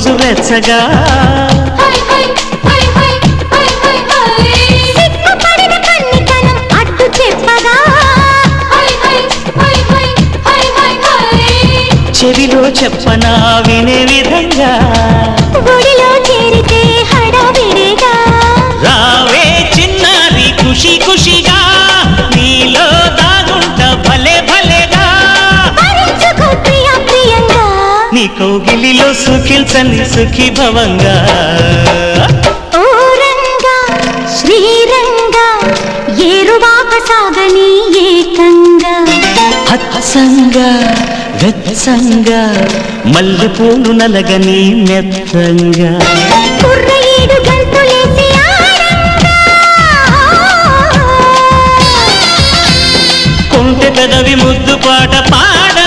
రోజు వెచ్చగా అడ్డు చెప్పగా చెవిలో చెప్పనా వినే విధంగా గుడిలో చేరితే హడావిడిగా రావే చిన్నారి ఖుషి ఖుషిగా నీలో దాగుంట భలే భలేగా ప్రియా ప్రియంగా నీ కౌగిలిలో సుఖించని సుఖీ భవంగా ఓ రంగా శ్రీరంగా ఏరువాక సాగని ఏకంగా హత్సంగా వెత్సంగా మల్లె పూలు నలగని మెత్తంగా కుర్రయేడు గంతులేసి ఆడంగా కొంటె పెదవి ముద్దు పాట పాడ